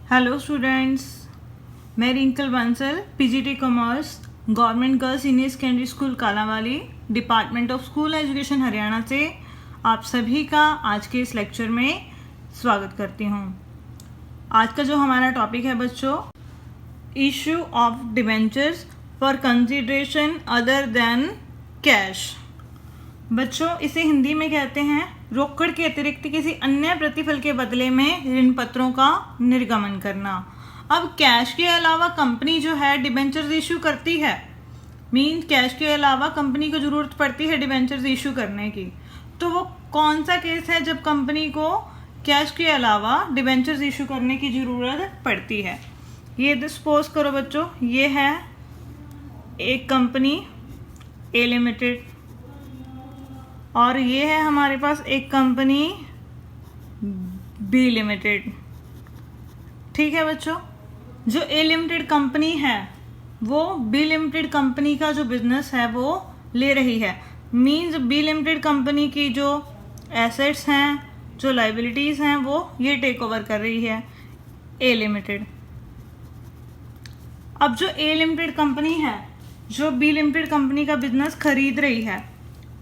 Hello students, मैं Rinkal Bansal, PGT commerce, government girls senior secondary school Kalanwali, department of school education Haryana से आप सभी का आज के इस लेक्चर में स्वागत करती हूँ। आज का जो हमारा टॉपिक है बच्चों, issue of debentures for consideration other than cash. बच्चों, इसे हिंदी में कहते हैं रोकड़ के अतिरिक्त किसी अन्य प्रतिफल के बदले में ऋण पत्रों का निर्गमन करना। अब कैश के अलावा कंपनी जो है डिबेंचर्स इशू करती है, मीन कैश के अलावा कंपनी को ज़रूरत पड़ती है डिबेंचर्स इशू करने की। तो वो कौन सा केस है जब कंपनी को कैश के अलावा डिबेंचर्स इशू करने की ज़रूरत पड़ती है? ये सपोज करो बच्चों, ये है एक कंपनी ए लिमिटेड और ये है हमारे पास एक कंपनी बी लिमिटेड। ठीक है बच्चों, जो ए लिमिटेड कंपनी है वो बी लिमिटेड कंपनी का जो बिजनेस है वो ले रही है। मींस बी लिमिटेड कंपनी की जो एसेट्स हैं, जो लाइबिलिटीज़ हैं, वो ये टेक ओवर कर रही है ए लिमिटेड। अब जो ए लिमिटेड कंपनी है जो बी लिमिटेड कंपनी का बिजनेस खरीद रही है,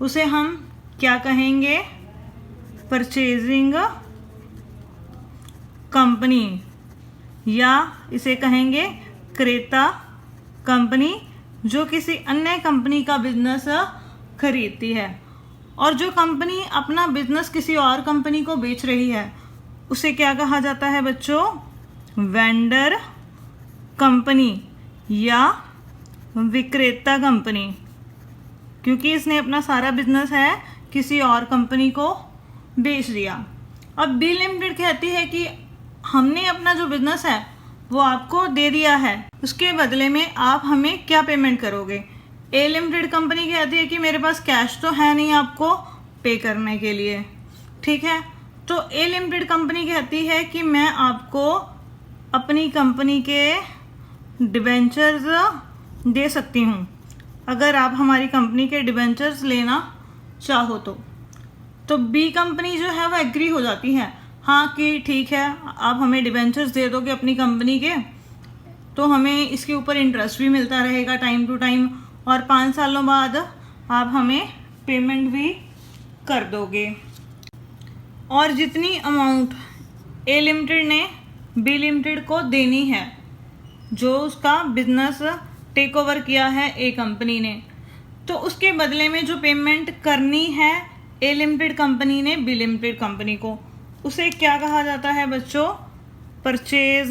उसे हम क्या कहेंगे? परचेजिंग कंपनी, या इसे कहेंगे क्रेता कंपनी, जो किसी अन्य कंपनी का बिजनेस खरीदती है। और जो कंपनी अपना बिजनेस किसी और कंपनी को बेच रही है उसे क्या कहा जाता है बच्चों? वेंडर कंपनी या विक्रेता कंपनी, क्योंकि इसने अपना सारा बिजनेस है किसी और कंपनी को बेच दिया। अब बी लिमिटेड कहती है कि हमने अपना जो बिजनेस है वो आपको दे दिया है, उसके बदले में आप हमें क्या पेमेंट करोगे? ए लिमिटेड कंपनी कहती है कि मेरे पास कैश तो है नहीं आपको पे करने के लिए। ठीक है, तो ए लिमिटेड कंपनी कहती है कि मैं आपको अपनी कंपनी के डिबेंचर्स दे सकती हूँ अगर आप हमारी कंपनी के डिबेंचर्स लेना चाहो तो बी कंपनी जो है वो एग्री हो जाती है, हाँ कि ठीक है आप हमें डिबेंचर्स दे दोगे अपनी कंपनी के, तो हमें इसके ऊपर इंटरेस्ट भी मिलता रहेगा टाइम टू टाइम, और 5 सालों बाद आप हमें पेमेंट भी कर दोगे। और जितनी अमाउंट ए लिमिटेड ने बी लिमिटेड को देनी है, जो उसका बिजनेस टेक ओवर किया है ए कंपनी ने, तो उसके बदले में जो पेमेंट करनी है ए लिमिटेड कंपनी ने बी लिमिटेड कंपनी को, उसे क्या कहा जाता है बच्चों? परचेज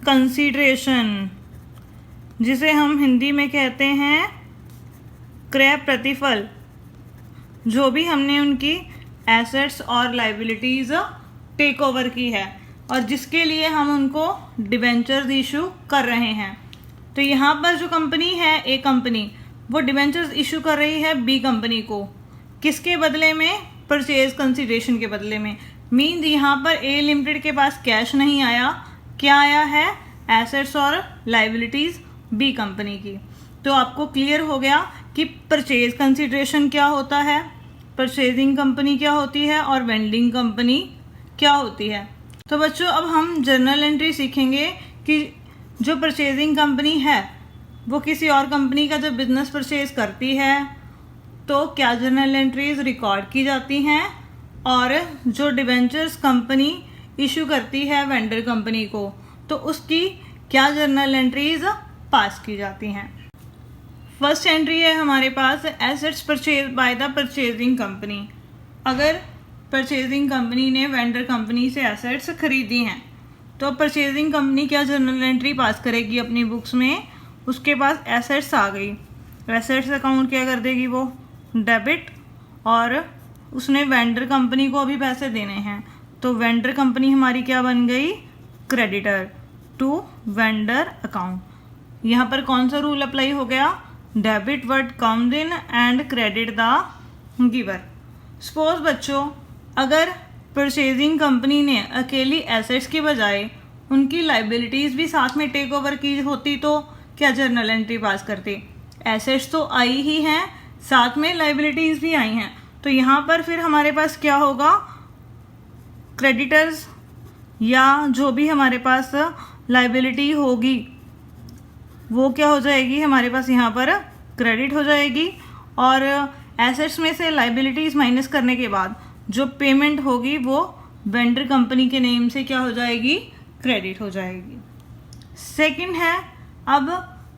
कंसीडरेशन, जिसे हम हिंदी में कहते हैं क्रय प्रतिफल। जो भी हमने उनकी एसेट्स और लाइबिलिटीज़ टेक ओवर की है और जिसके लिए हम उनको डिबेंचर्स इशू कर रहे हैं। तो यहाँ पर जो कंपनी है ए कंपनी, वो डिबेंचर्स इशू कर रही है बी कंपनी को, किसके बदले में? परचेज कंसीडरेशन के बदले में। मीन यहाँ पर ए लिमिटेड के पास कैश नहीं आया, क्या आया है? एसेट्स और लाइबिलिटीज़ बी कंपनी की। तो आपको क्लियर हो गया कि परचेज कंसीडरेशन क्या होता है, परचेजिंग कंपनी क्या होती है और वेंडिंग कंपनी क्या होती है। तो बच्चों, अब हम जर्नल एंट्री सीखेंगे कि जो परचेजिंग कंपनी है वो किसी और कंपनी का जब बिजनेस परचेज करती है तो क्या जर्नल एंट्रीज रिकॉर्ड की जाती हैं, और जो डिबेंचर्स कंपनी इशू करती है वेंडर कंपनी को, तो उसकी क्या जर्नल एंट्रीज पास की जाती हैं। फर्स्ट एंट्री है हमारे पास assets purchase by the purchasing company. अगर परचेजिंग कंपनी ने वेंडर कंपनी से एसेट्स खरीदी हैं तो परचेजिंग कंपनी क्या जर्नल एंट्री पास करेगी अपनी बुक्स में? उसके पास एसेट्स आ गई, एसेट्स अकाउंट क्या कर देगी? वो डेबिट, और उसने वेंडर कंपनी को अभी पैसे देने हैं, तो वेंडर कंपनी हमारी क्या बन गई? Creditor to vendor account. यहाँ पर कौन सा रूल अप्लाई हो गया? Debit what comes in and credit the giver. Suppose बच्चों, अगर परचेजिंग कंपनी ने अकेली एसेट्स के बजाय उनकी लाइबिलिटीज़ भी साथ में टेक ओवर की होती तो क्या जर्नल एंट्री पास करती? एसेट्स तो आई ही हैं, साथ में लाइबिलिटीज़ भी आई हैं, तो यहाँ पर फिर हमारे पास क्या होगा? क्रेडिटर्स या जो भी हमारे पास लाइबिलिटी होगी वो क्या हो जाएगी, हमारे पास यहाँ पर क्रेडिट हो जाएगी। और एसेट्स में से लाइबिलिटीज़ माइनस करने के बाद जो पेमेंट होगी वो वेंडर कंपनी के नेम से क्या हो जाएगी, क्रेडिट हो जाएगी। सेकंड है, अब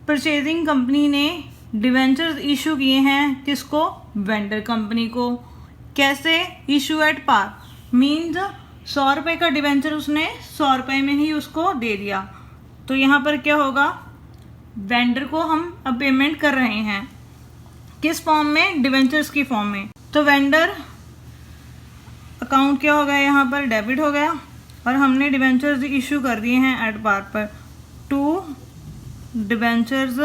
परचेजिंग कंपनी ने डिवेंचर्स इशू किए हैं किसको, वेंडर कंपनी को। कैसे, इशू एट पार, मीन्स 100 रुपये का डिवेंचर उसने 100 रुपये में ही उसको दे दिया। तो यहाँ पर क्या होगा, वेंडर को हम अब पेमेंट कर रहे हैं किस फॉर्म में, डिवेंचर्स की फॉर्म में। तो वेंडर अकाउंट क्या हो गया, यहाँ पर डेबिट हो गया और हमने डिवेंचर्स इशू कर दिए हैं एट पार पर टू डिवेंचर्स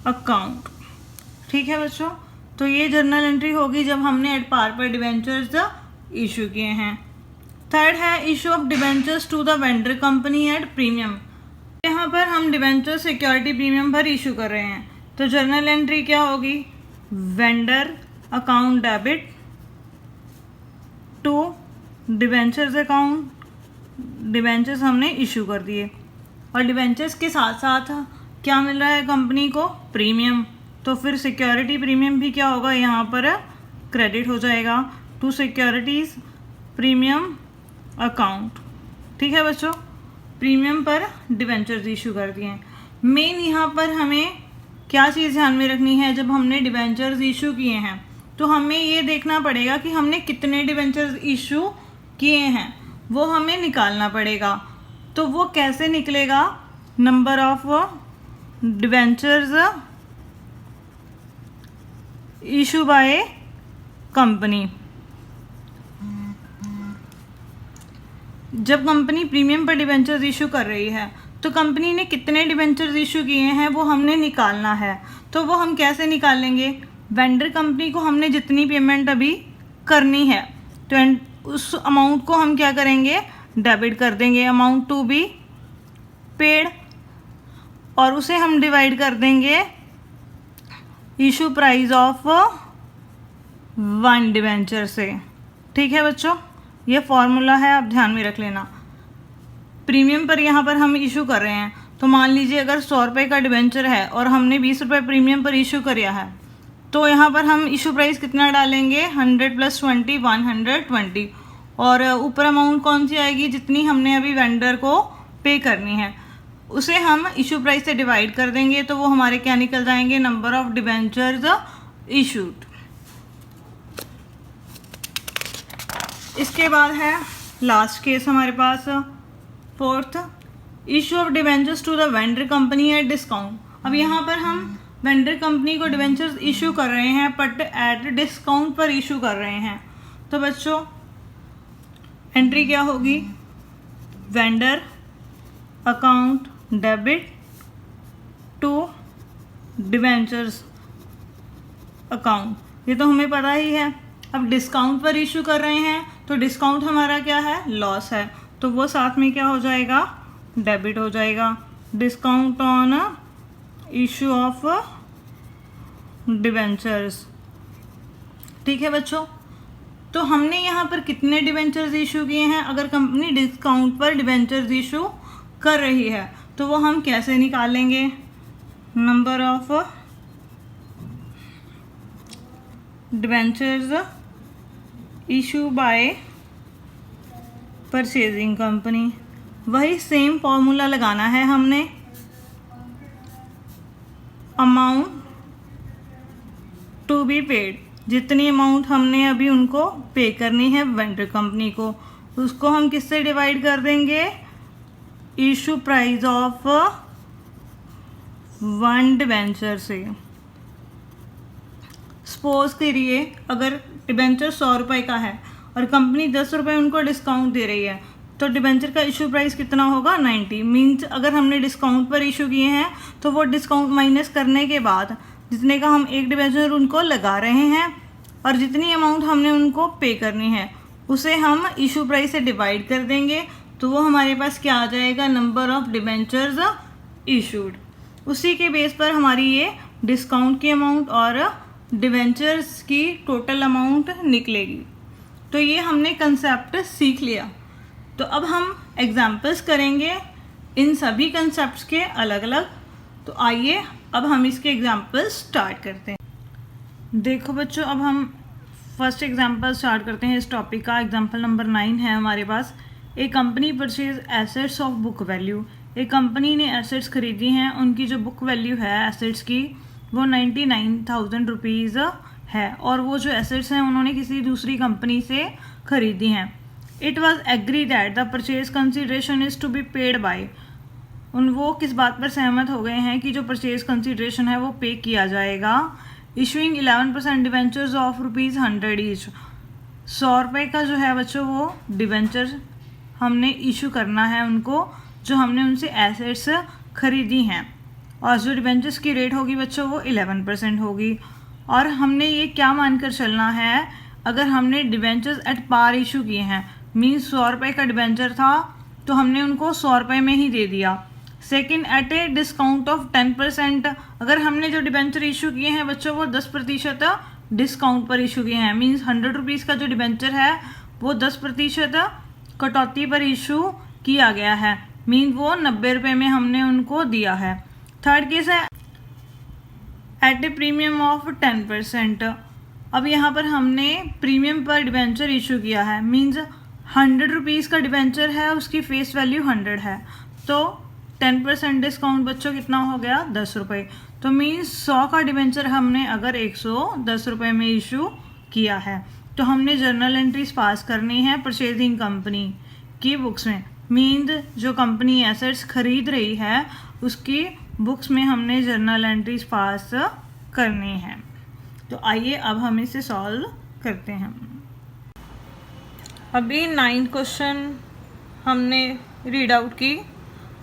अकाउंट। ठीक है बच्चों, तो ये जर्नल एंट्री होगी जब हमने एट पार पर डिवेंचर्स इशू किए हैं। थर्ड है, issue of debentures to the vendor company at premium. यहाँ पर हम डिवेंचर सिक्योरिटी प्रीमियम पर इशू कर रहे हैं, तो जर्नल एंट्री क्या होगी, vendor account debit to debentures account, debentures हमने इशू कर दिए और डिवेंचर्स के साथ साथ क्या मिल रहा है कंपनी को, प्रीमियम। तो फिर सिक्योरिटी प्रीमियम भी क्या होगा, यहाँ पर क्रेडिट हो जाएगा टू सिक्योरिटीज प्रीमियम अकाउंट। ठीक है बच्चों, प्रीमियम पर डिवेंचर्स इशू कर दिए। मेन यहाँ पर हमें क्या चीज़ ध्यान में रखनी है, जब हमने डिवेंचर्स इशू किए हैं तो हमें ये देखना पड़ेगा कि हमने कितने डिवेंचर्स इशू किए हैं, वो हमें निकालना पड़ेगा। तो वो कैसे निकलेगा, number of debentures issue by company. जब कंपनी प्रीमियम पर डिवेंचर्स इशू कर रही है तो कंपनी ने कितने डिवेंचर्स इशू किए हैं वो हमने निकालना है। तो वो हम कैसे निकालेंगे, वेंडर कंपनी को हमने जितनी पेमेंट अभी करनी है तो उस अमाउंट को हम क्या करेंगे, डेबिट कर देंगे, अमाउंट टू बी पेड, और उसे हम डिवाइड कर देंगे इशू प्राइस ऑफ 1 डिवेंचर से। ठीक है बच्चों, ये फॉर्मूला है, आप ध्यान में रख लेना। प्रीमियम पर यहाँ पर हम इशू कर रहे हैं, तो मान लीजिए अगर 100 रुपये का डिवेंचर है और हमने 20 रुपये प्रीमियम पर इशू किया है, तो यहाँ पर हम इशू प्राइस कितना डालेंगे, 100 + 20 120, और ऊपर अमाउंट कौन सी आएगी, जितनी हमने अभी वेंडर को पे करनी है उसे हम इशू प्राइस से डिवाइड कर देंगे। तो वो हमारे क्या निकल जाएंगे, नंबर ऑफ डिवेंचर्स इशूड। इसके बाद है लास्ट केस हमारे पास, fourth, issue of debentures to the vendor company at discount. अब यहाँ पर हम वेंडर कंपनी को डिवेंचर्स इशू कर रहे हैं बट एट डिस्काउंट पर इशू कर रहे हैं। तो बच्चों एंट्री क्या होगी, vendor account debit to debentures account, ये तो हमें पता ही है। अब डिस्काउंट पर इशू कर रहे हैं तो डिस्काउंट हमारा क्या है, लॉस है, तो वो साथ में क्या हो जाएगा, डेबिट हो जाएगा, discount on issue of debentures. ठीक है बच्चों, तो हमने यहाँ पर कितने डिवेंचर्स इशू किए हैं, अगर कंपनी डिस्काउंट पर डिवेंचर्स इशू कर रही है तो वो हम कैसे निकालेंगे, number of debentures issue bye purchasing company. वही सेम फॉर्मूला लगाना है हमने, अमाउंट टू बी पेड, जितनी अमाउंट हमने अभी उनको पे करनी है वेंडर कंपनी को, उसको हम किससे डिवाइड कर देंगे, इशू प्राइस ऑफ 1 डिवेंचर से। सपोज करिए अगर डिवेंचर 100 रुपये का है और कंपनी 10 रुपये उनको डिस्काउंट दे रही है, तो डिवेंचर का इशू प्राइस कितना होगा, 90। मीन्स अगर हमने डिस्काउंट पर इशू किए हैं तो वो डिस्काउंट माइनस करने के बाद जितने का हम एक डिवेंचर उनको लगा रहे हैं और जितनी अमाउंट हमने उनको पे करनी है उसे हम इशू प्राइस से डिवाइड कर देंगे। तो वो हमारे पास क्या आ जाएगा, नंबर ऑफ डिवेंचर्स इशूड। उसी के बेस पर हमारी ये डिस्काउंट की अमाउंट और डिवेंचर्स की टोटल अमाउंट निकलेगी। तो ये हमने कंसेप्ट सीख लिया तो अब हम एग्जाम्पल्स करेंगे इन सभी कंसेप्ट्स के अलग अलग। तो आइए अब हम इसके एग्जाम्पल्स स्टार्ट करते हैं। देखो बच्चों, अब हम फर्स्ट एग्जाम्पल स्टार्ट करते हैं इस टॉपिक का। एग्जाम्पल नंबर 9 है हमारे पास। एक company purchase assets of book value. एक कंपनी ने एसेट्स खरीदी हैं, उनकी जो बुक वैल्यू है एसेट्स की वो 99,000 रुपीज़ है, और वो जो एसेट्स हैं उन्होंने किसी दूसरी कंपनी से खरीदी हैं। It was agree that the purchase consideration is to be paid by. वो किस बात पर सहमत हो गए हैं कि जो परचेज कंसिडरेशन है वो पे किया जाएगा। Issuing 11% debentures of ₹100 each. 100 रुपये का जो है बच्चों वो डिवेंचर हमने इशू करना है उनको, जो हमने उनसे एसेट्स खरीदी हैं, और जो डिवेंचर्स की रेट होगी बच्चों वो 11% होगी। और हमने ये क्या मानकर चलना है, अगर हमने डिवेंचर्स एट पार इशू किए हैं, मीन्स 100 रुपये का डिवेंचर था तो हमने उनको 100 रुपये में ही दे दिया। Second, at a discount of 10%। अगर हमने जो डिवेंचर इशू किए हैं बच्चों वो 10% डिस्काउंट पर इशू किए हैं, मीन्स 100 रुपीज़ का जो डिवेंचर है वो 10% कटौती पर इशू किया गया है, मीन वो 90 रुपये में हमने उनको दिया है। थर्ड केस है एट ए प्रीमियम ऑफ 10%। अब यहाँ पर हमने प्रीमियम पर डिवेंचर इशू किया है, मीन्स 100 रुपीज़ का डिवेंचर है, उसकी फेस वैल्यू 100 है, तो 10% डिस्काउंट बच्चों कितना हो गया 10 रुपये। तो मीन्स 100 का डिवेंचर हमने अगर 110 रुपये में इशू किया है तो हमने जर्नल एंट्रीज पास करनी है परचेजिंग कंपनी की बुक्स में, मीन्स जो कंपनी एसेट्स खरीद रही है उसकी बुक्स में हमने जर्नल एंट्रीज पास करनी है। तो आइए अब हम इसे सॉल्व करते हैं। अभी 9 क्वेश्चन हमने रीड आउट की,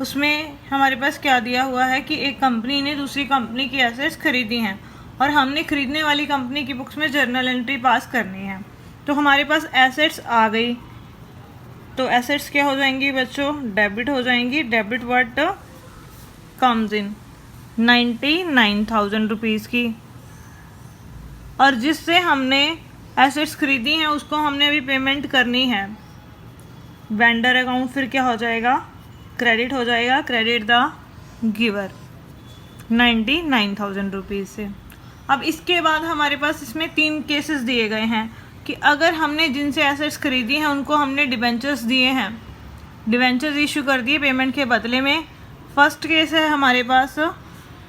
उसमें हमारे पास क्या दिया हुआ है कि एक कंपनी ने दूसरी कंपनी की एसेट्स खरीदी हैं और हमने खरीदने वाली कंपनी की बुक्स में जर्नल एंट्री पास करनी है। तो हमारे पास एसेट्स आ गई, तो एसेट्स क्या हो जाएंगी बच्चों, डेबिट हो जाएंगी। Debit what comes in 99,000 rupees की, और जिससे हमने एसेट्स खरीदी हैं उसको हमने अभी पेमेंट करनी है। वेंडर अकाउंट फिर क्या हो जाएगा, क्रेडिट हो जाएगा, क्रेडिट द गिवर 99,000 रुपीज़ से। अब इसके बाद हमारे पास इसमें 3 केसेस दिए गए हैं कि अगर हमने जिनसे एसेट्स खरीदी हैं उनको हमने डिबेंचर्स दिए हैं, डिबेंचर्स इशू कर दिए पेमेंट के बदले में। फर्स्ट केस है हमारे पास,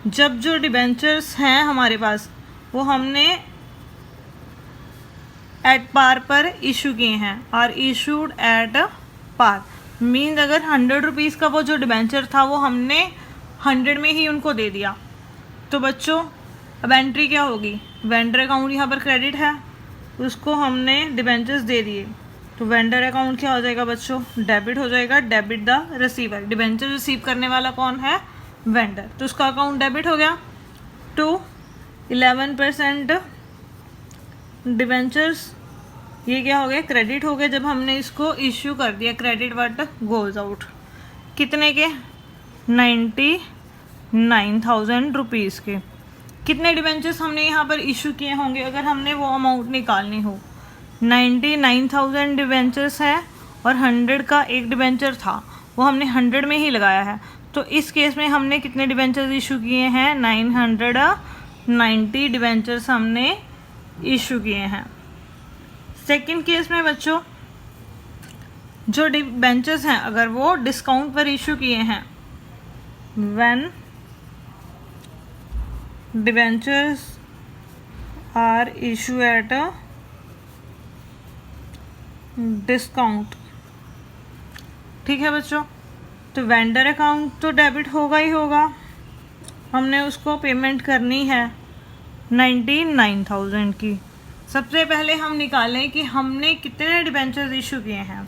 जब जो डिबेंचर्स हैं हमारे पास वो हमने एट पार पर इशू किए हैं, और इशूड एट पार, मीन्स अगर 100 रुपीज़ का वो जो डिबेंचर था वो हमने 100 में ही उनको दे दिया। तो बच्चों अब एंट्री क्या होगी, वेंडर अकाउंट यहाँ पर क्रेडिट है, उसको हमने डिबेंचर्स दे दिए, तो वेंडर अकाउंट क्या हो जाएगा बच्चों, डेबिट हो जाएगा, debit the receiver. Debenture receive करने वाला कौन है, वेंडर, तो उसका अकाउंट डेबिट हो गया। टू 11% डिबेंचर्स, ये क्या हो गया, क्रेडिट हो गया जब हमने इसको इश्यू कर दिया। क्रेडिट व्हाट गोज आउट, कितने के 99,000 रुपीज़ के। कितने डिबेंचर्स हमने यहाँ पर इशू किए होंगे अगर हमने वो अमाउंट निकालनी हो, 99,000 डिबेंचर्स है और 100 का एक डिबेंचर था वो हमने 100 में ही लगाया है। तो इस केस में हमने कितने डिबेंचर्स इशू किए हैं, 990 डिबेंचर्स हमने इशू किए हैं। सेकंड केस में बच्चों जो डिबेंचर्स हैं अगर वो डिस्काउंट पर इशू किए हैं, when debentures are issue at a discount, ठीक है बच्चों, तो वेंडर अकाउंट तो डेबिट होगा ही होगा, हमने उसको पेमेंट करनी है 99,000 की। सबसे पहले हम निकालें कि हमने कितने डिबेंचर्स इशू किए हैं,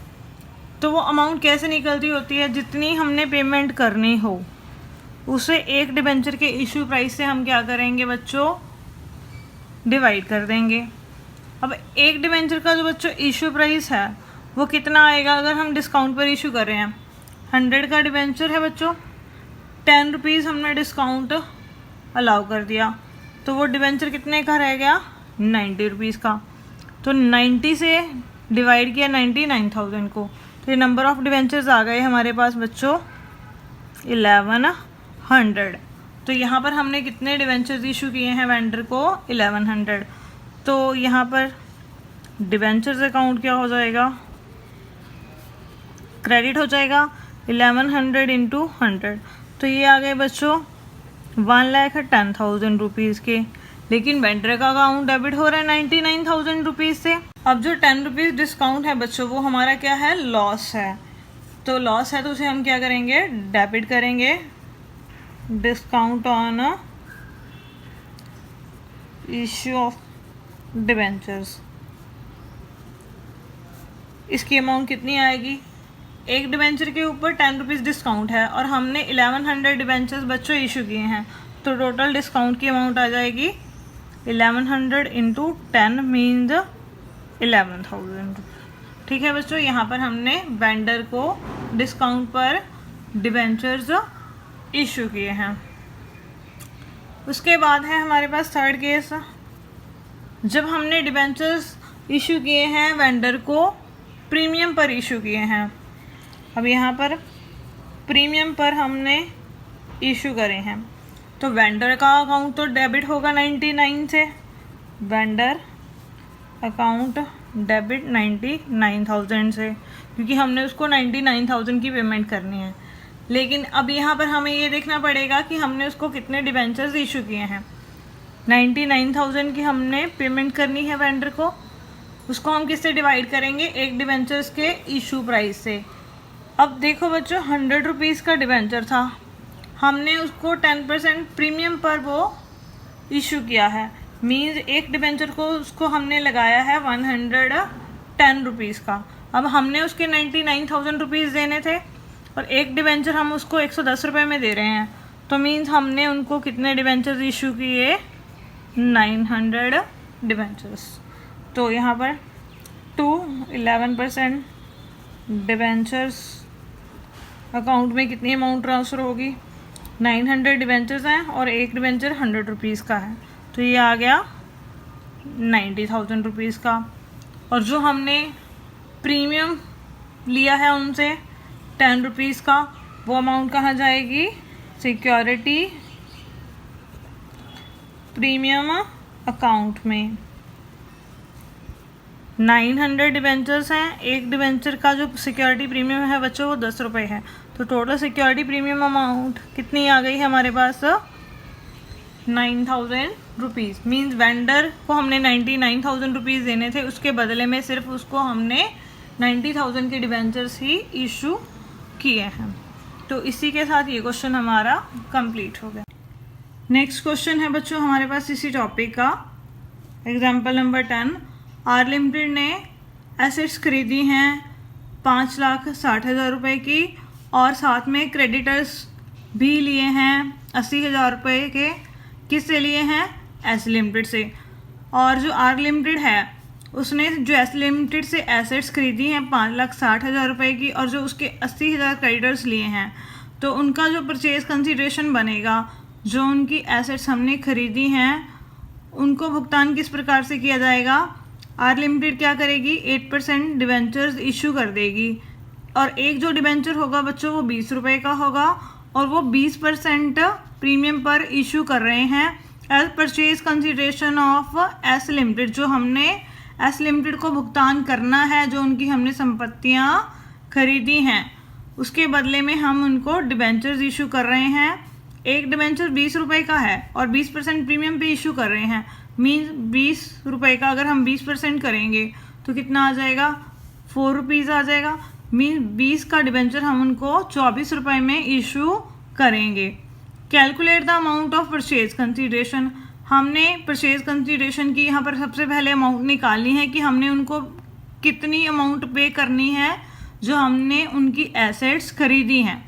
तो वो अमाउंट कैसे निकलती होती है, जितनी हमने पेमेंट करनी हो उसे एक डिबेंचर के इशू प्राइस से हम क्या करेंगे बच्चों, डिवाइड कर देंगे। अब एक डिबेंचर का जो बच्चों इशू प्राइस है वो कितना आएगा, अगर हम डिस्काउंट पर इशू कर रहे हैं, 100 का डिबेंचर है बच्चों, 10 रुपीज़ हमने डिस्काउंट अलाउ कर दिया, तो वो डिबेंचर कितने का रह गया, 90 रुपीज़ का। तो 90 से डिवाइड किया 99,000 को, तो ये नंबर ऑफ डिवेंचर्स आ गए हमारे पास बच्चों 1100। तो यहाँ पर हमने कितने डिवेंचर्स इशू किए हैं वेंडर को 1100। तो यहाँ पर डिवेंचर्स अकाउंट क्या हो जाएगा, क्रेडिट हो जाएगा 1100 इंटू 100। तो ये आ गए बच्चों 1,10,000 रुपीज़ के। लेकिन वेंडर का अकाउंट डेबिट हो रहा है 99,000 रुपीज़ से। अब जो 10 रुपीज़ डिस्काउंट है बच्चों वो हमारा क्या है, लॉस है। तो लॉस है तो उसे हम क्या करेंगे, डेबिट करेंगे, discount on issue of debentures. इसकी अमाउंट कितनी आएगी, एक डिवेंचर के ऊपर 10 रुपीज़ डिस्काउंट है और हमने 1100 डिवेंचर्स बच्चों इशू किए हैं। तो टोटल डिस्काउंट की अमाउंट आ जाएगी 1100 इंटू 10 मीन्स 11,000। ठीक है बच्चों, यहाँ पर हमने वेंडर को डिस्काउंट पर डिवेंचर्स इशू किए हैं। उसके बाद है हमारे पास थर्ड केस, जब हमने डिवेंचर्स इशू किए हैं वेंडर को प्रीमियम पर इशू किए हैं। अब यहाँ पर प्रीमियम पर हमने इशू करे हैं तो वेंडर का अकाउंट तो डेबिट होगा 99 से, वेंडर अकाउंट डेबिट 99,000 से, क्योंकि हमने उसको 99,000 की पेमेंट करनी है। लेकिन अब यहाँ पर हमें ये देखना पड़ेगा कि हमने उसको कितने डिवेंचर्स इशू किए हैं। 99,000 की हमने पेमेंट करनी है वेंडर को, उसको हम किससे डिवाइड करेंगे, एक डिवेंचर्स के इशू प्राइस से। अब देखो बच्चों 100 रुपीज़ का डिवेंचर था, हमने उसको 10% प्रीमियम पर वो इशू किया है, मीन्स एक डिवेंचर को उसको हमने लगाया है 110 रुपीज़ का। अब हमने उसके 99,000 रुपीज़ देने थे और एक डिवेंचर हम उसको 110 रुपये में दे रहे हैं, तो मीन्स हमने उनको कितने डिवेंचर्स इशू किए, 900 डिवेंचर्स। तो यहाँ पर 11% डिवेंचर्स अकाउंट में कितनी अमाउंट ट्रांसफ़र होगी, 900 डिवेंचर्स हैं और एक डिवेंचर 100 रुपीज़ का है, तो ये आ गया 90,000 रुपीज़ का। और जो हमने प्रीमियम लिया है उनसे 10 रुपीज़ का, वो अमाउंट कहाँ जाएगी, सिक्योरिटी प्रीमियम अकाउंट में। 900 डिवेंचर्स हैं, एक डिवेंचर का जो सिक्योरिटी प्रीमियम है बच्चों वो 10 रुपये है, तो टोटल सिक्योरिटी प्रीमियम अमाउंट कितनी आ गई है हमारे पास, 9,000 रुपीज़। मीन्स वेंडर को हमने 99,000 रुपीज़ देने थे, उसके बदले में सिर्फ उसको हमने 90,000 के डिवेंचर्स ही इशू किए हैं। तो इसी के साथ ये क्वेश्चन हमारा कंप्लीट हो गया। नेक्स्ट क्वेश्चन है बच्चों हमारे पास इसी टॉपिक का, एग्जाम्पल नंबर 10। आर लिमिटेड ने एसेट्स खरीदी हैं 5,60,000 रुपये की और साथ में क्रेडिटर्स भी लिए हैं 80,000 रुपये के। किससे लिए हैं, एस लिमिटेड से। और जो आर लिमिटेड है उसने जो एस लिमिटेड से एसेट्स खरीदी हैं 5,60,000 रुपये की और जो उसके 80,000 क्रेडिटर्स लिए हैं, तो उनका जो परचेज कंसीडरेशन बनेगा, जो उनकी एसेट्स हमने खरीदी हैं उनको भुगतान किस प्रकार से किया जाएगा। आर लिमिटेड क्या करेगी, 8% डिवेंचर्स इशू कर देगी और एक जो डिवेंचर होगा बच्चों वो 20 रुपये का होगा और वो 20% प्रीमियम पर इशू कर रहे हैं as purchase consideration of S limited. जो हमने एस लिमिटेड को भुगतान करना है, जो उनकी हमने संपत्तियां खरीदी हैं उसके बदले में हम उनको डिवेंचर्स इशू कर रहे हैं। एक डिवेंचर 20 रुपये का है और 20% प्रीमियम पे इशू कर रहे हैं, मीन्स 20 रुपये का अगर हम 20% करेंगे तो कितना आ जाएगा, 4 रुपीज़ आ जाएगा। मीन्स 20 का डिवेंचर हम उनको 24 रुपये में इशू करेंगे। Calculate the amount of purchase consideration. हमने परचेज कंसीडरेशन की यहाँ पर सबसे पहले अमाउंट निकालनी है कि हमने उनको कितनी अमाउंट पे करनी है जो हमने उनकी एसेट्स खरीदी हैं।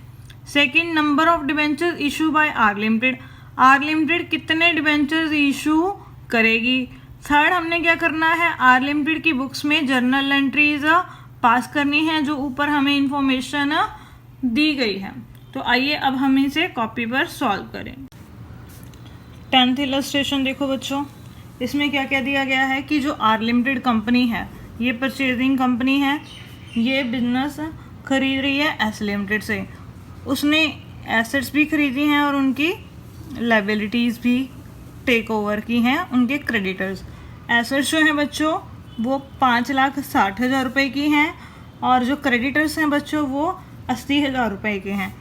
Second, number of debentures issue by R limited. R limited कितने डिवेंचर्स इशू करेगी। थर्ड, हमने क्या करना है, आर लिमिटेड की बुक्स में जर्नल एंट्रीज पास करनी है जो ऊपर हमें इंफॉर्मेशन दी गई है। तो आइए अब हम इसे कॉपी पर सॉल्व करें। 10th इलस्ट्रेशन देखो बच्चों, इसमें क्या क्या दिया गया है कि जो आर लिमिटेड कंपनी है ये परचेजिंग कंपनी है, ये बिजनेस खरीद रही है एस लिमिटेड से। उसने एसेट्स भी खरीदी हैं और उनकी लाइबिलिटीज़ भी टेक ओवर की हैं उनके क्रेडिटर्स। एसेट्स जो हैं बच्चों वो 5,60,000 रुपये की हैं और जो क्रेडिटर्स हैं बच्चों वो 80,000 रुपये के हैं।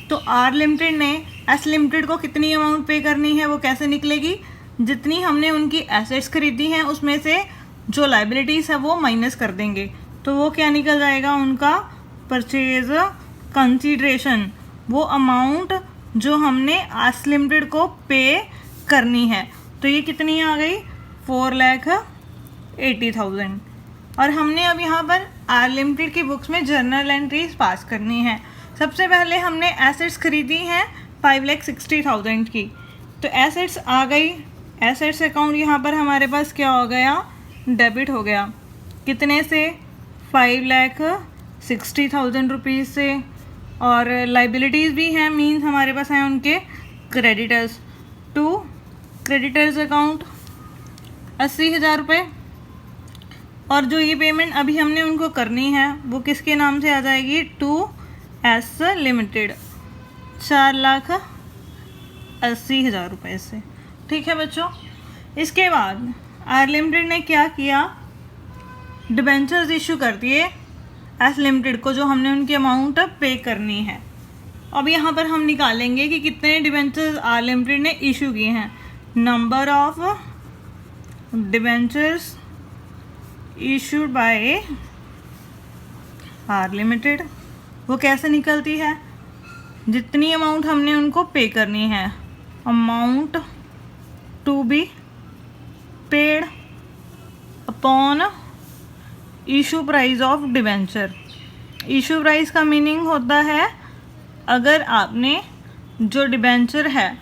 तो आर लिमिटेड ने एस लिमिटेड को कितनी अमाउंट पे करनी है वो कैसे निकलेगी? जितनी हमने उनकी एसेट्स खरीदी हैं उसमें से जो लाइबिलिटीज़ है वो माइनस कर देंगे, तो वो क्या निकल जाएगा उनका परचेज कंसीडरेशन, वो अमाउंट जो हमने एस लिमिटेड को पे करनी है। तो ये कितनी आ गई? 4,80,000। और हमने अब यहाँ पर आर लिमिटेड की बुक्स में जर्नल एंट्रीज पास करनी है। सबसे पहले हमने एसेट्स खरीदी हैं 5,60,000 की, तो एसेट्स आ गई। एसेट्स अकाउंट यहाँ पर हमारे पास क्या हो गया? डेबिट हो गया। कितने से? 5,60,000 रुपीज़ से। और लाइबिलिटीज़ भी हैं, मीन्स हमारे पास हैं उनके क्रेडिटर्स। टू क्रेडिटर्स अकाउंट 80,000 रुपये। और जो ये पेमेंट अभी हमने उनको करनी है वो किसके नाम से आ जाएगी? टू एस लिमिटेड, 4,80,000 रुपये से। ठीक है बच्चों। इसके बाद आर लिमिटेड ने क्या किया? डिबेंचर्स इशू कर दिए एस लिमिटेड को, जो हमने उनकी अमाउंट पे करनी है। अब यहाँ पर हम निकालेंगे कि कितने डिबेंचर्स आर लिमिटेड ने इशू किए हैं। Number of debentures issued by R limited, वो कैसे निकलती है? जितनी अमाउंट हमने उनको पे करनी है, amount to be paid upon issue price of debenture. Issue price का मीनिंग होता है अगर आपने जो डिबेंचर है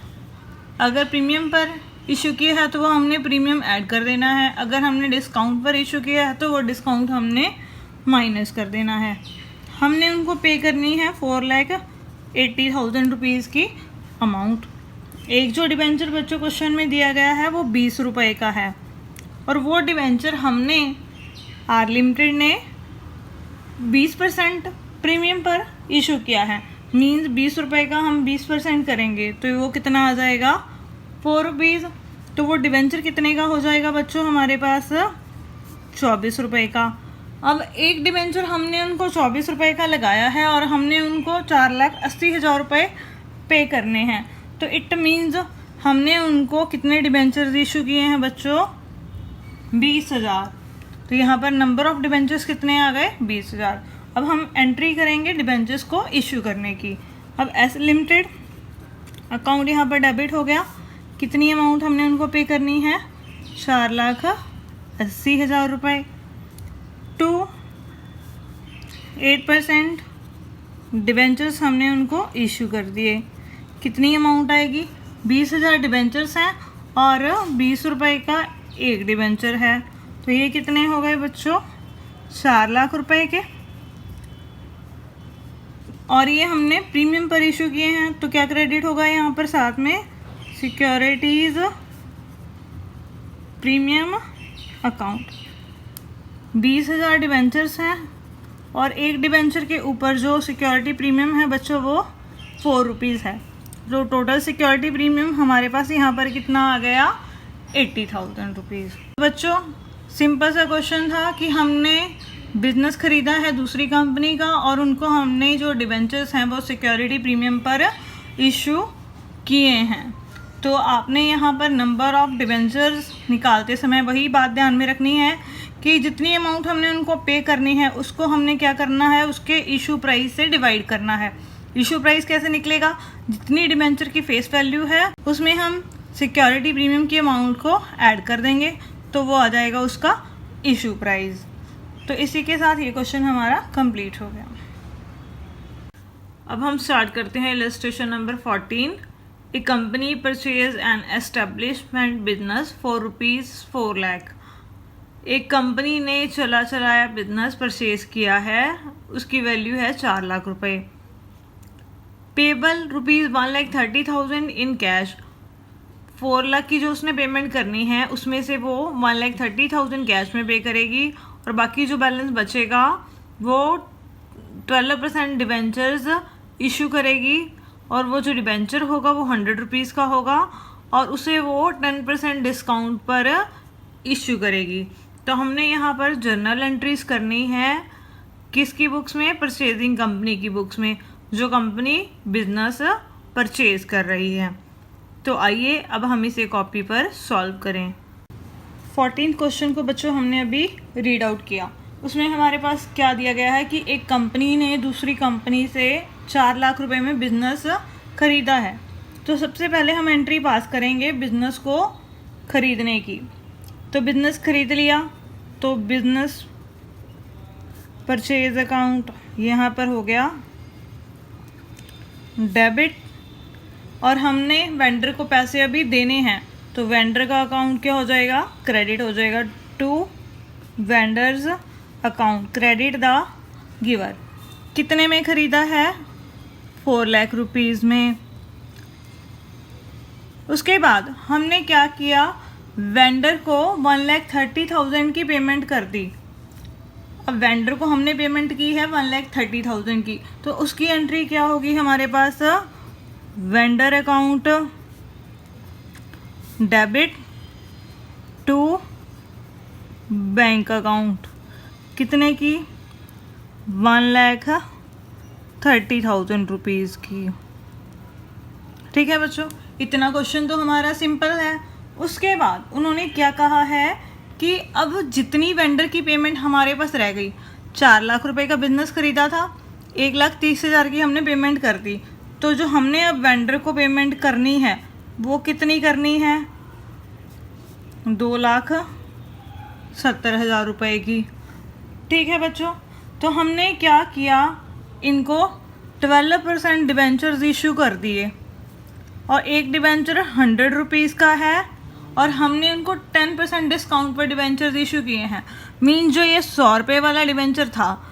अगर प्रीमियम पर इशू किया है तो वो हमने प्रीमियम ऐड कर देना है, अगर हमने डिस्काउंट पर इशू किया है तो वो डिस्काउंट हमने माइनस कर देना है। हमने उनको पे करनी है 4,80,000 रुपीज़ की अमाउंट। एक जो डिबेंचर बच्चों क्वेश्चन में दिया गया है वो 20 रुपये का है और वो डिबेंचर हमने आर लिमिटेड ने 20% प्रीमियम पर इशू किया है, मीन्स 20 रुपये का हम 20% करेंगे तो वो कितना आ जाएगा? 4 रुपीज़। तो वो डिबेंचर कितने का हो जाएगा बच्चों हमारे पास? 24 रुपये का। अब एक डिबेंचर हमने उनको 24 रुपये का लगाया है और हमने उनको 4,80,000 रुपये पे करने हैं, तो इट मीन्स हमने उनको कितने डिबेंचर्स इशू किए हैं बच्चों? 20,000। तो यहाँ पर नंबर ऑफ डिबेंचर्स कितने आ गए? 20,000। अब हम एंट्री करेंगे डिबेंचर्स को इशू करने की। अब एस लिमिटेड अकाउंट यहाँ पर डेबिट हो गया। कितनी अमाउंट हमने उनको पे करनी है? 4,80,000 रुपये। टू 8% डिबेंचर्स हमने उनको इशू कर दिए। कितनी अमाउंट आएगी? 20,000 डिबेंचर्स हैं और 20 रुपये का एक डिबेंचर है, तो ये कितने हो गए बच्चों? 4 लाख रुपए के। और ये हमने प्रीमियम पर इशू किए हैं, तो क्या क्रेडिट होगा यहाँ पर साथ में? Securities premium account. 20,000 डिबेंचर्स हैं और एक डिबेंचर के ऊपर जो सिक्योरिटी प्रीमियम है बच्चों वो 4 रुपीज़ है। जो टोटल सिक्योरिटी प्रीमियम हमारे पास यहाँ पर कितना आ गया? 80,000 रुपीज़। बच्चों सिंपल सा क्वेश्चन था कि हमने बिजनेस खरीदा है दूसरी कंपनी का और उनको हमने जो डिबेंचर्स हैं वो सिक्योरिटी प्रीमियम पर इशू किए हैं। तो आपने यहाँ पर नंबर ऑफ डिबेंचर्स निकालते समय वही बात ध्यान में रखनी है कि जितनी अमाउंट हमने उनको पे करनी है उसको हमने क्या करना है? उसके इशू प्राइस से डिवाइड करना है। इशू प्राइस कैसे निकलेगा? जितनी डिबेंचर की फेस वैल्यू है उसमें हम सिक्योरिटी प्रीमियम की अमाउंट को ऐड कर देंगे तो वो आ जाएगा उसका इशू प्राइस। तो इसी के साथ ये क्वेश्चन हमारा कंप्लीट हो गया। अब हम स्टार्ट करते हैं illustration number 14। A company purchase an establishment business for ₹4 lakh. एक कंपनी ने चला चलाया बिजनेस परचेज किया है, उसकी वैल्यू है 4 लाख रुपए। Payable ₹1,30,000 in cash. 4 लाख की जो उसने पेमेंट करनी है उसमें से वो 1,30,000 कैश में पे करेगी और बाकी जो बैलेंस बचेगा वो 12% डिबेंचर्स इशू करेगी और वो जो डिबेंचर होगा वो 100 रुपीज़ का होगा और उसे वो 10% डिस्काउंट पर इशू करेगी। तो हमने यहाँ पर जर्नल एंट्रीज करनी है किसकी बुक्स में, परचेजिंग कंपनी की बुक्स में, जो कंपनी बिजनेस परचेज कर रही है। तो आइए अब हम इसे कॉपी पर सॉल्व करें। 14 क्वेश्चन को बच्चों हमने अभी रीड आउट किया। उसमें हमारे पास क्या दिया गया है कि एक कंपनी ने दूसरी कंपनी से 4 लाख रुपए में बिजनेस खरीदा है। तो सबसे पहले हम एंट्री पास करेंगे बिजनेस को खरीदने की। तो बिजनेस खरीद लिया तो बिजनेस परचेज अकाउंट यहाँ पर हो गया डेबिट और हमने वेंडर को पैसे अभी देने हैं तो वेंडर का अकाउंट क्या हो जाएगा, क्रेडिट हो जाएगा to vendor's account, credit the giver. कितने में ख़रीदा है, 4 लाख रुपीज़ में। उसके बाद हमने क्या किया, वेंडर को 1,30,000 की पेमेंट कर दी। अब वेंडर को हमने पेमेंट की है 1,30,000 की, तो उसकी एंट्री क्या होगी हमारे पास, vendor account debit to bank account, कितने की, 1,30,000 रुपीज़ की। ठीक है बच्चों, इतना क्वेश्चन तो हमारा सिंपल है। उसके बाद उन्होंने क्या कहा है कि अब जितनी वेंडर की पेमेंट हमारे पास रह गई, 4 लाख रुपए का बिजनेस खरीदा था, 1,30,000 की हमने पेमेंट कर दी, तो जो हमने अब वेंडर को पेमेंट करनी है वो कितनी करनी है, 2,70,000 रुपए की। ठीक है बच्चों, तो हमने क्या किया, इनको 12% डिबेंचर्स इशू कर दिए और एक डिबेंचर 100 रुपीज़ का है और हमने उनको 10% डिस्काउंट पर डिबेंचर्स इशू किए हैं। मीन्स जो ये 100 रुपये वाला डिबेंचर था,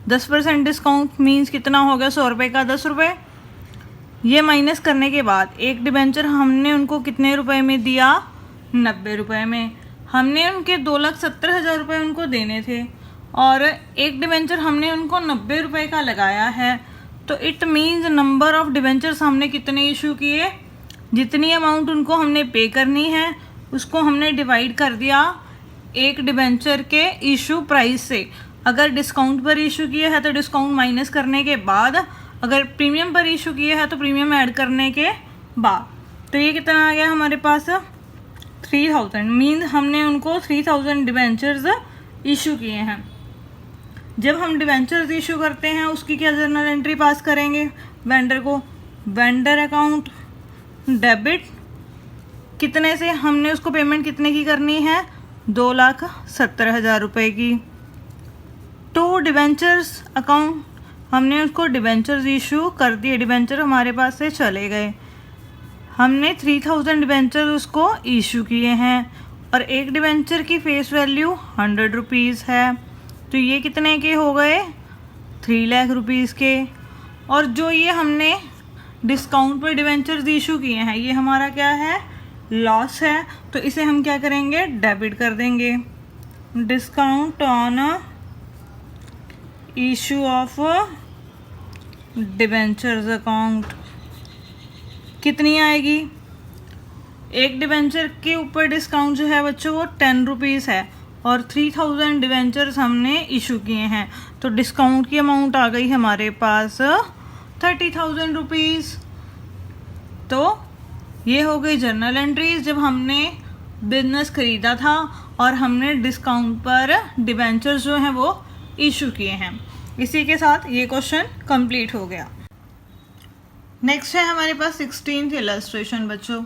10% डिस्काउंट मीन्स कितना हो गया, 100 रुपये का 10 रुपये। ये माइनस करने के बाद एक डिबेंचर हमने उनको कितने रुपए में दिया, 90 रुपये में। हमने उनके 2,70,000 रुपये उनको देने थे और एक डिबेंचर हमने उनको 90 रुपये का लगाया है। तो it means number of debentures हमने कितने इशू किए, जितनी अमाउंट उनको हमने पे करनी है उसको हमने डिवाइड कर दिया एक डिबेंचर के इशू प्राइस से। अगर डिस्काउंट पर इशू किया है तो डिस्काउंट माइनस करने के बाद, अगर प्रीमियम पर इशू किया है तो प्रीमियम ऐड करने के बाद। तो ये कितना आ गया हमारे पास, 3,000। मीन्स हमने उनको 3,000 डिबेंचर्स इशू किए हैं। जब हम डिबेंचर्स इशू करते हैं उसकी क्या जर्नल एंट्री पास करेंगे, वेंडर को, वेंडर अकाउंट डेबिट, कितने से हमने उसको पेमेंट कितने की करनी है, 2,70,000 रुपये की। टू डिबेंचर्स अकाउंट, हमने उसको डिबेंचर्स इशू कर दिए, डिबेंचर हमारे पास से चले गए, हमने 3,000 डिबेंचर उसको इशू किए हैं और एक डिबेंचर की फेस वैल्यू 100 रुपीज़ है। तो ये कितने के हो गए, 3 लाख रुपीज़ के। और जो ये हमने डिस्काउंट पर डिबेंचर्स इशू किए हैं ये हमारा क्या है, लॉस है। तो इसे हम क्या करेंगे, डेबिट कर देंगे। Discount on issue of debentures account कितनी आएगी, एक डिबेंचर के ऊपर डिस्काउंट जो है बच्चों वो 10 रुपीज़ है और 3,000 डिबेंचर्स हमने इशू किए हैं, तो डिस्काउंट की अमाउंट आ गई हमारे पास 30,000 रुपीज़। तो ये हो गई जर्नल एंट्रीज जब हमने बिजनेस खरीदा था और हमने डिस्काउंट पर डिबेंचर्स जो हैं वो इशू किए हैं। इसी के साथ ये क्वेश्चन कंप्लीट हो गया। नेक्स्ट है हमारे पास 16th इलस्ट्रेशन बच्चों।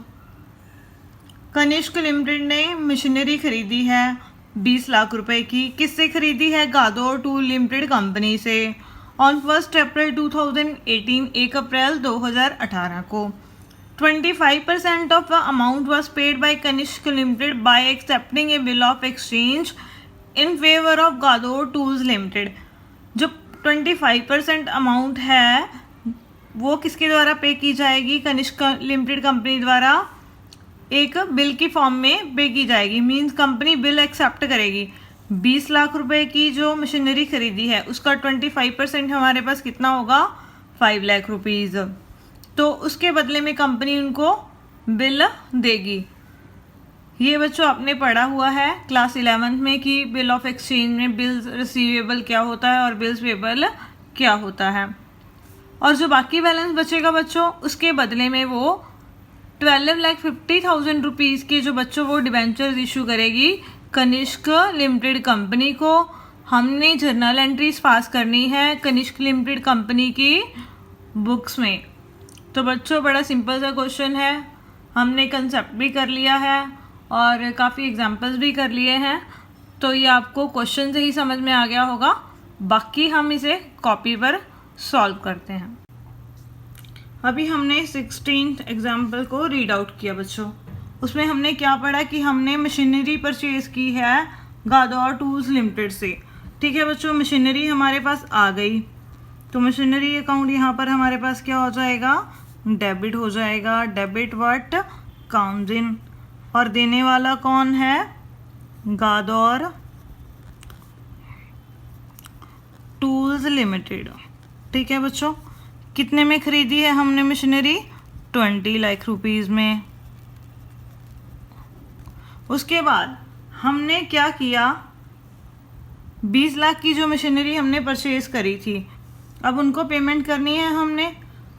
कनिष्क लिमिटेड ने मशीनरी खरीदी है 20 लाख रुपए की। किससे खरीदी है, गादोर टूल लिमिटेड कंपनी से। ऑन 1 अप्रैल 2018, 1 अप्रैल 2018 को 25% of the amount was paid by Kanishk limited by accepting a bill of exchange in favour of गादोर टूल्स लिमिटेड। जो 25% अमाउंट है वो किसके द्वारा पे की जाएगी, कनिष्क लिमिटेड कंपनी द्वारा एक बिल की फॉर्म में पे की जाएगी। मींस कंपनी बिल एक्सेप्ट करेगी 20 लाख रुपए की जो मशीनरी खरीदी है उसका 25% हमारे पास कितना होगा, 5 लाख रुपीज़। तो उसके बदले में कंपनी उनको बिल देगी। ये बच्चों आपने पढ़ा हुआ है क्लास 11th में कि बिल ऑफ एक्सचेंज में बिल्स रिसीवेबल क्या होता है और बिल्स पेबल क्या होता है। और जो बाकी बैलेंस बचेगा बच्चों, उसके बदले में वो 12,50,000 रुपीज़ के जो बच्चों वो डिबेंचर्स इशू करेगी कनिष्क लिमिटेड कंपनी को। हमने जर्नल एंट्रीज पास करनी है कनिष्क लिमिटेड कंपनी की बुक्स में। तो बच्चों बड़ा सिंपल सा क्वेश्चन है, हमने कंसेप्ट भी कर लिया है और काफ़ी एग्जांपल्स भी कर लिए हैं, तो ये आपको क्वेश्चन से ही समझ में आ गया होगा। बाकी हम इसे कॉपी पर सॉल्व करते हैं। अभी हमने 16th एग्जाम्पल को रीड आउट किया बच्चों। उसमें हमने क्या पढ़ा कि हमने मशीनरी परचेज की है गादौर टूल्स लिमिटेड से। ठीक है बच्चों, मशीनरी हमारे पास आ गई, तो मशीनरी अकाउंट यहाँ पर हमारे पास क्या हो जाएगा, डेबिट हो जाएगा। डेबिट व्हाट काउंट्स इन, और देने वाला कौन है, गादौर टूल्स लिमिटेड। ठीक है बच्चों, कितने में खरीदी है हमने मशीनरी, 20 लाख रुपीज़ में। उसके बाद हमने क्या किया, 20 लाख की जो मशीनरी हमने परचेज करी थी, अब उनको पेमेंट करनी है।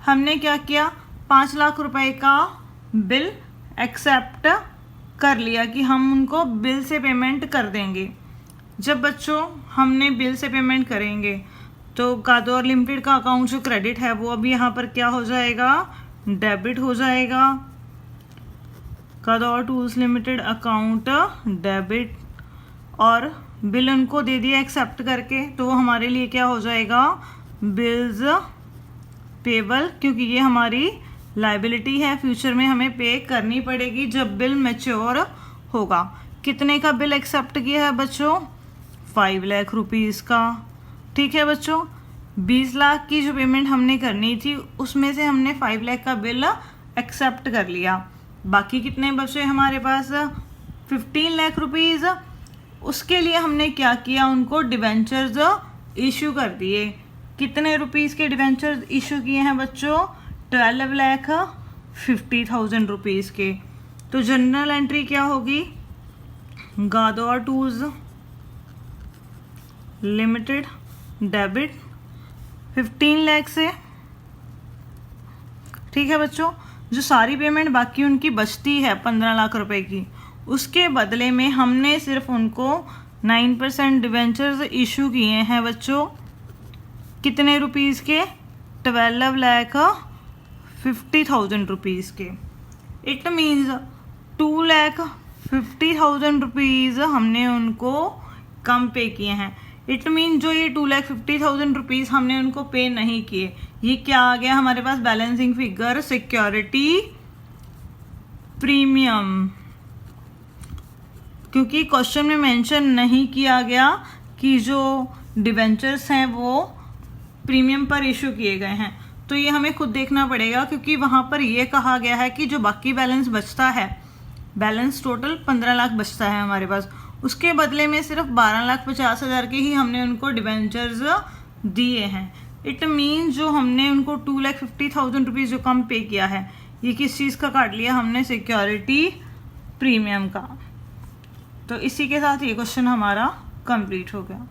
हमने क्या किया, 5 लाख रुपए का बिल एक्सेप्ट कर लिया कि हम उनको बिल से पेमेंट कर देंगे। जब बच्चों हमने बिल से पेमेंट करेंगे तो गादौर लिमिटेड का अकाउंट जो क्रेडिट है वो अभी यहाँ पर क्या हो जाएगा, डेबिट हो जाएगा। गादौर टूल्स लिमिटेड अकाउंट डेबिट, और बिल उनको दे दिया एक्सेप्ट करके, तो वो हमारे लिए क्या हो जाएगा, बिल्स पेबल, क्योंकि ये हमारी लाइबिलिटी है, फ्यूचर में हमें पे करनी पड़ेगी जब बिल मैच्योर होगा। कितने का बिल एक्सेप्ट किया है बच्चों, 5 लाख रुपीज़ का। ठीक है बच्चों, 20 लाख की जो पेमेंट हमने करनी थी उसमें से हमने 5 लाख का बिल एक्सेप्ट कर लिया। बाकी कितने बचे हमारे पास, 15 लाख रुपीज़। उसके लिए हमने क्या किया, उनको डिबेंचर्स इशू कर दिए। कितने रुपीज़ के डिबेंचर्स इशू किए हैं बच्चों, 12,50,000 रुपीज़ के। तो जनरल एंट्री क्या होगी, गादौर टूल्स लिमिटेड डेबिट 15 लाख से। ठीक है बच्चों, जो सारी पेमेंट बाकी उनकी बचती है 15 लाख रुपए की, उसके बदले में हमने सिर्फ उनको 9% डिवेंचर्स इशू किए हैं बच्चों। कितने रुपीज़ के, 12,50,000 रुपीज़ के। इट मीन्स 2,50,000 रुपीज़ हमने उनको कम पे किए हैं। इट मीन जो ये 2,50,000 रुपीज़ हमने उनको पे नहीं किए, ये क्या आ गया हमारे पास, बैलेंसिंग फिगर सिक्योरिटी प्रीमियम। क्योंकि क्वेश्चन में मेंशन नहीं किया गया कि जो डिबेंचर्स हैं वो प्रीमियम पर इशू किए गए हैं, तो ये हमें खुद देखना पड़ेगा, क्योंकि वहाँ पर ये कहा गया है कि जो बाकी बैलेंस बचता है, बैलेंस टोटल 15 लाख बचता है हमारे पास, उसके बदले में सिर्फ 12,50,000 के ही हमने उनको डिबेंचर्स दिए हैं। इट मीन जो हमने उनको 2,50,000 रुपीज़ जो कम पे किया है, ये किस चीज़ का काट लिया हमने, सिक्योरिटी प्रीमियम का। तो इसी के साथ ये क्वेश्चन हमारा कंप्लीट हो गया।